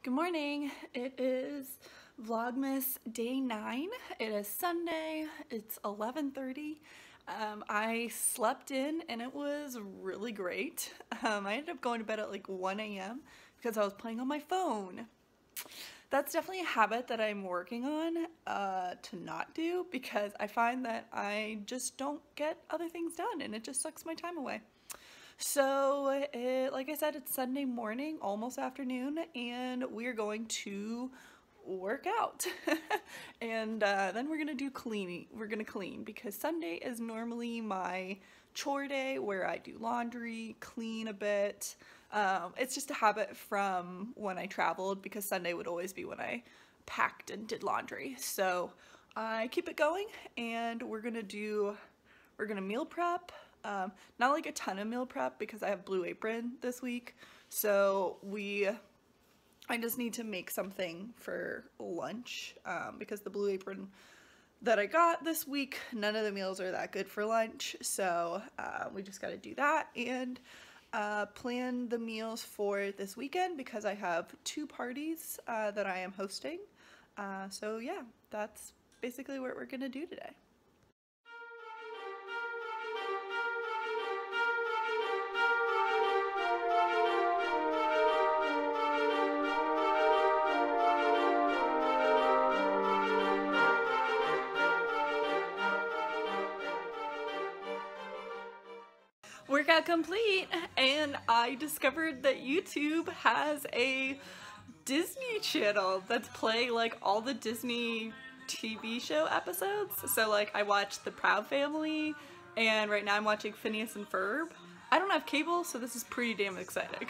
Good morning. It is Vlogmas day 9. It is Sunday. It's 11:30. I slept in and it was really great. I ended up going to bed at like 1 a.m. because I was playing on my phone. That's definitely a habit that I'm working on to not do, because I find that I just don't get other things done and it just sucks my time away. So, like I said, it's Sunday morning, almost afternoon, and we're going to work out. And then we're gonna do cleaning. We're gonna clean, because Sunday is normally my chore day where I do laundry, clean a bit. It's just a habit from when I traveled, because Sunday would always be when I packed and did laundry. So I keep it going, and we're gonna meal prep. Not like a ton of meal prep because I have Blue Apron this week, so I just need to make something for lunch, because the Blue Apron that I got this week, none of the meals are that good for lunch, so we just got to do that and plan the meals for this weekend, because I have 2 parties that I am hosting. So yeah, that's basically what we're gonna do today. Workout complete, and I discovered that YouTube has a Disney channel that's playing like all the Disney TV show episodes. So like I watched The Proud Family, and right now I'm watching Phineas and Ferb. I don't have cable, so this is pretty damn exciting.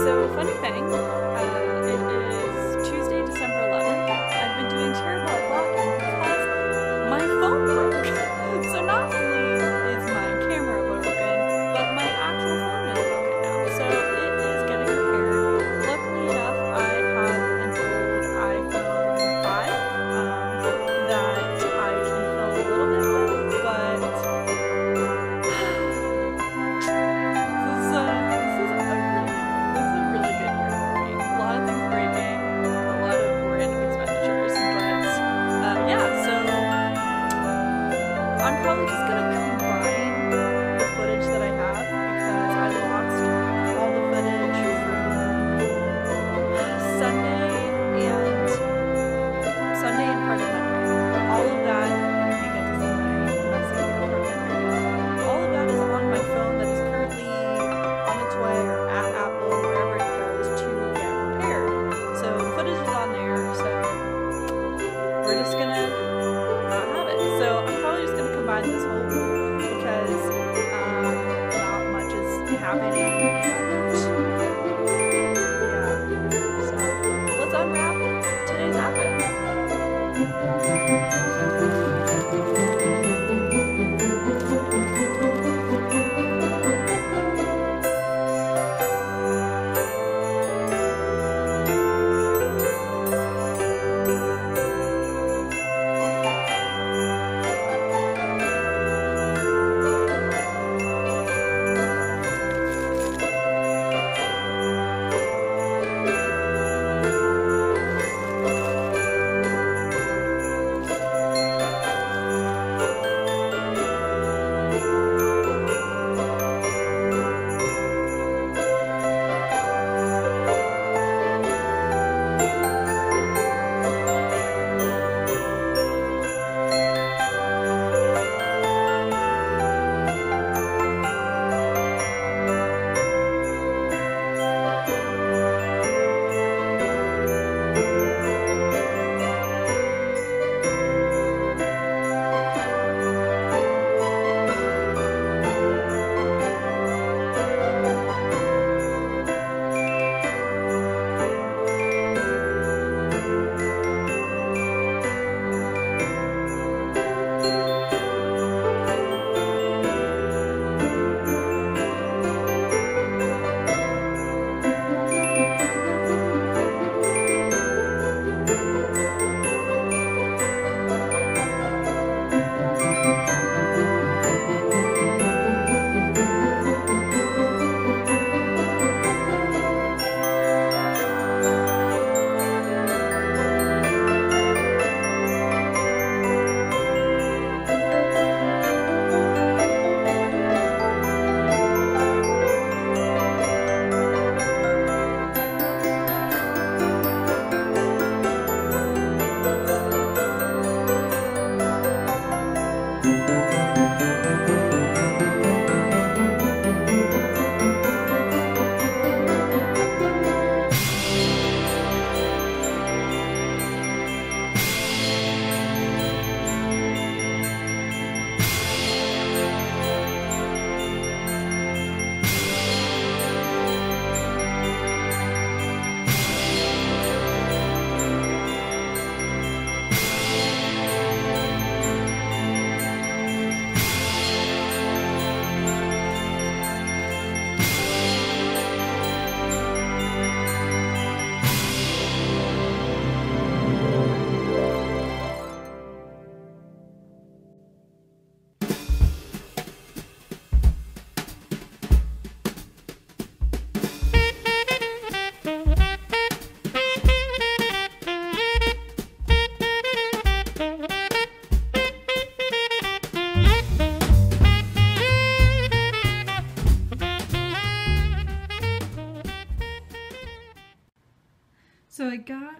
So, funny thing, it is Tuesday, December 11th. I've been doing terrible at vlogging because my phone broke. So not only is my camera broken, but my actual phone is broken now. So it is getting repaired. Luckily enough, I have an old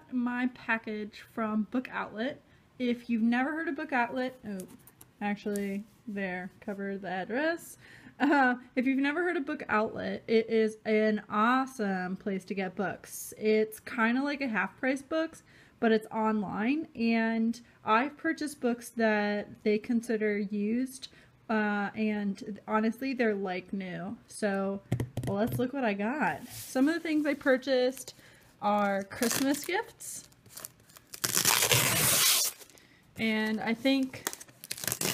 got my package from Book Outlet. If you've never heard of Book Outlet, oh, actually, there, cover the address. If you've never heard of Book Outlet, it is an awesome place to get books. It's kind of like a half-price books, but it's online, and I've purchased books that they consider used, and honestly, they're like new. So let's look what I got. Some of the things I purchased are Christmas gifts, and I think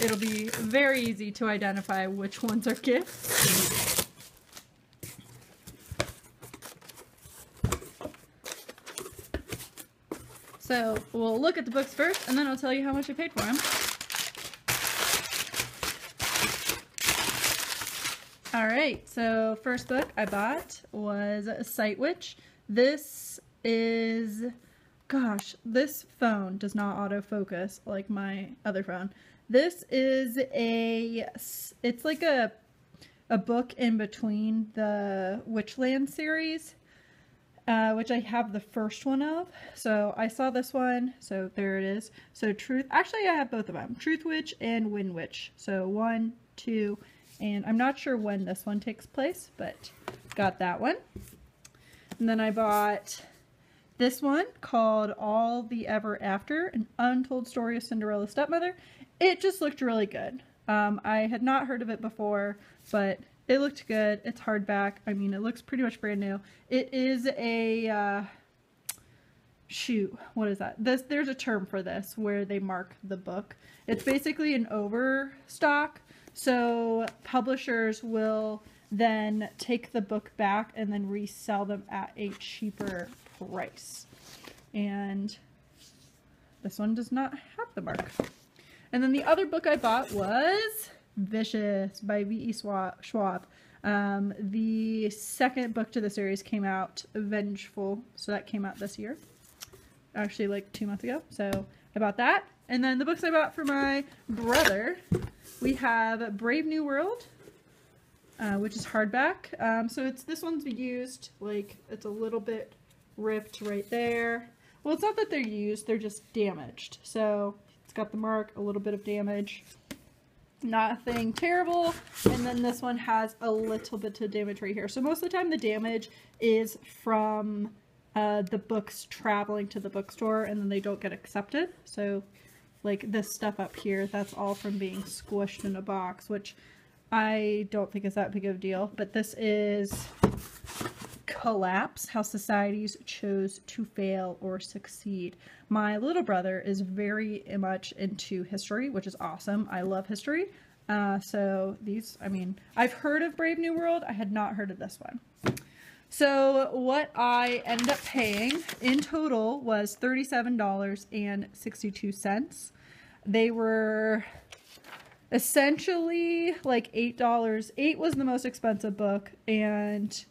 it'll be very easy to identify which ones are gifts. So we'll look at the books first, and then I'll tell you how much I paid for them. Alright, so first book I bought was Sight Witch. This is, gosh, this phone does not autofocus like my other phone. This is it's like a book in between the Witchland series, which I have the first one of. So I saw this one, so there it is. So actually I have both of them, Truth Witch and Wind Witch. So 1, 2, and I'm not sure when this one takes place, but got that one. And then I bought this one called All the Ever After, An Untold Story of Cinderella's Stepmother. It just looked really good. I had not heard of it before, but it looked good. It's hardback. I mean, it looks pretty much brand new. It is a, shoot, what is that? There's a term for this where they mark the book. It's basically an overstock. So publishers will then take the book back and then resell them at a cheaper price. And this one does not have the mark. And then the other book I bought was Vicious by V.E. Schwab. The second book to the series came out, Vengeful, so that came out this year. Actually, like 2 months ago. So I bought that. And then the books I bought for my brother, we have Brave New World, which is hardback. So this one's used, like it's a little bit ripped right there. Well, it's not that they're used, they're just damaged. So it's got the mark, a little bit of damage. Nothing terrible. And then this one has a little bit of damage right here. So most of the time the damage is from the books traveling to the bookstore and then they don't get accepted. So like this stuff up here, that's all from being squished in a box, which I don't think is that big of a deal. But this is Collapse, How Societies Chose to Fail or Succeed. My little brother is very much into history, which is awesome. I love history. So these, I mean, I've heard of Brave New World. I had not heard of this one. So what I ended up paying in total was $37.62. They were essentially like $8. $8 was the most expensive book, and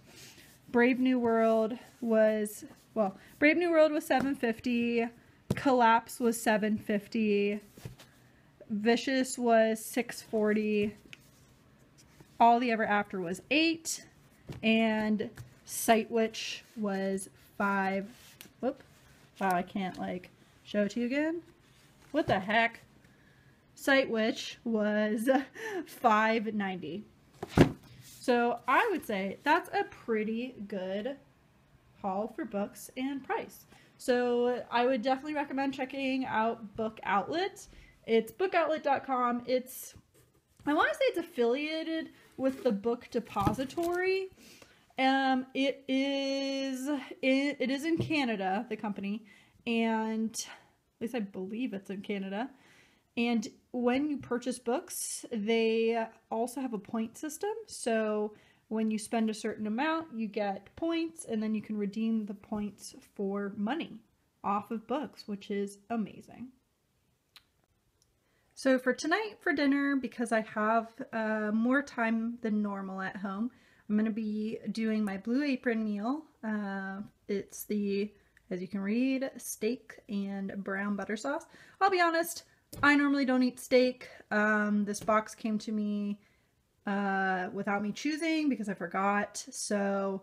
Brave New World was, well, Brave New World was $7.50, Collapse was $7.50, Vicious was $6.40, All the Ever After was $8, and Sight Witch was $5. Whoop. Wow, I can't like show it to you again. What the heck? Sight Witch was $5.90. So I would say that's a pretty good haul for books and price. So I would definitely recommend checking out Book Outlet. It's bookoutlet.com. I want to say it's affiliated with the Book Depository. It is in Canada, the company, and at least I believe it's in Canada. And when you purchase books, they also have a point system. So when you spend a certain amount, you get points, and then you can redeem the points for money off of books, which is amazing. So for tonight for dinner, because I have more time than normal at home, I'm going to be doing my Blue Apron meal. It's the, as you can read, steak and brown butter sauce. I'll be honest, I normally don't eat steak. This box came to me without me choosing because I forgot. So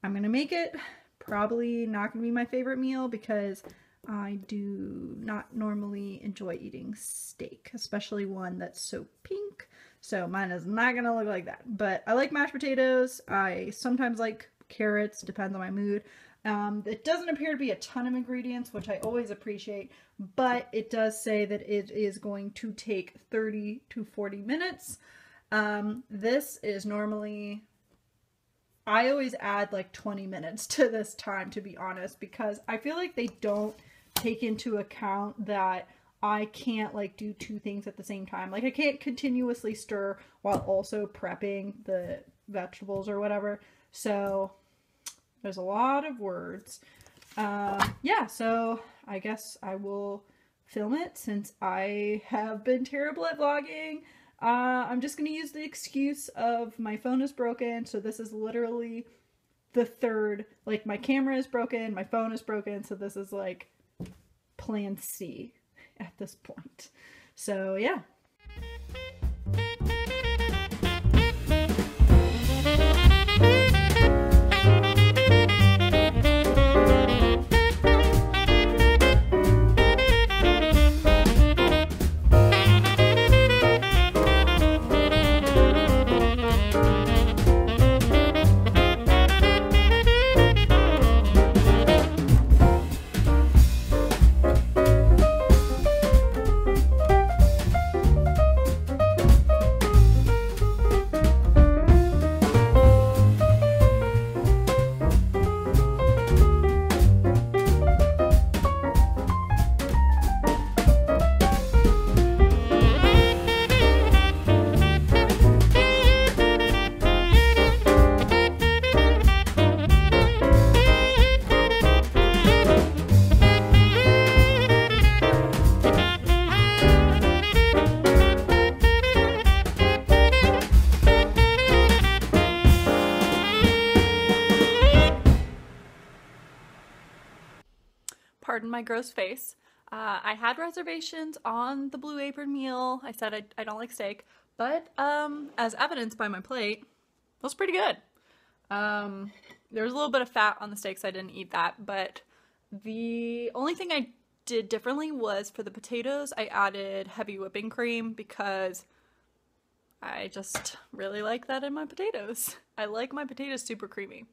I'm going to make it probably not going to be my favorite meal because I do not normally enjoy eating steak, especially one that's so pink. So mine is not going to look like that. But I like mashed potatoes. I sometimes like carrots, depends on my mood. It doesn't appear to be a ton of ingredients, which I always appreciate, but it does say that it is going to take 30 to 40 minutes. This is normally, I always add like 20 minutes to this time, to be honest, because I feel like they don't take into account that I can't like do two things at the same time. Like I can't continuously stir while also prepping the vegetables or whatever. So there's a lot of words. Yeah, so I guess I will film it since I have been terrible at vlogging. I'm just going to use the excuse of my phone is broken. So this is literally the third, like my camera is broken, my phone is broken. So this is like plan C at this point. So yeah. Pardon my gross face. I had reservations on the Blue Apron meal. I said I don't like steak, but as evidenced by my plate, it was pretty good. There was a little bit of fat on the steak, so I didn't eat that, but the only thing I did differently was for the potatoes, I added heavy whipping cream because I just really like that in my potatoes. I like my potatoes super creamy.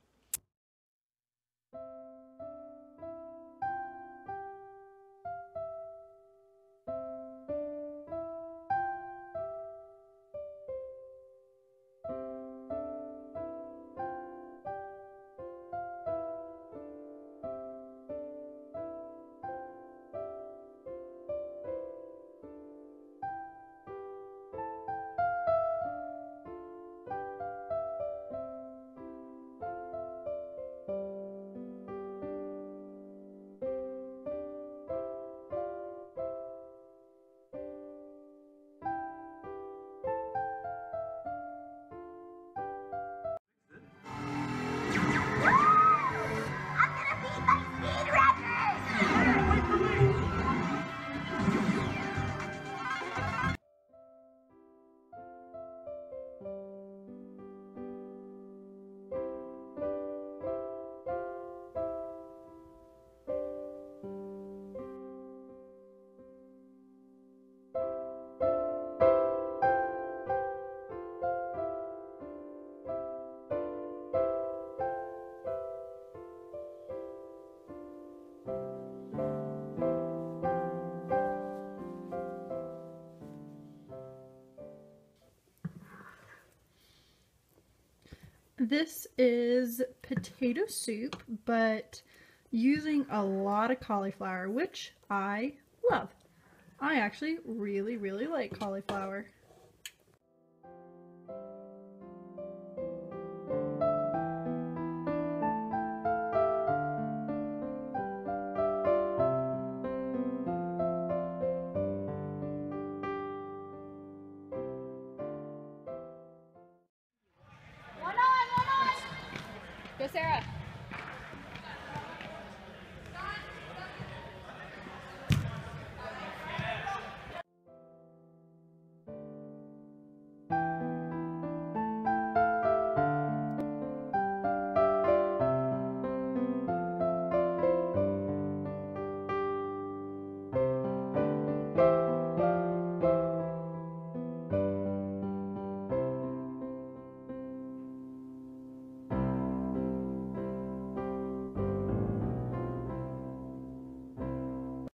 This is potato soup, but using a lot of cauliflower, which I love. I actually really, really like cauliflower. Go, Sarah.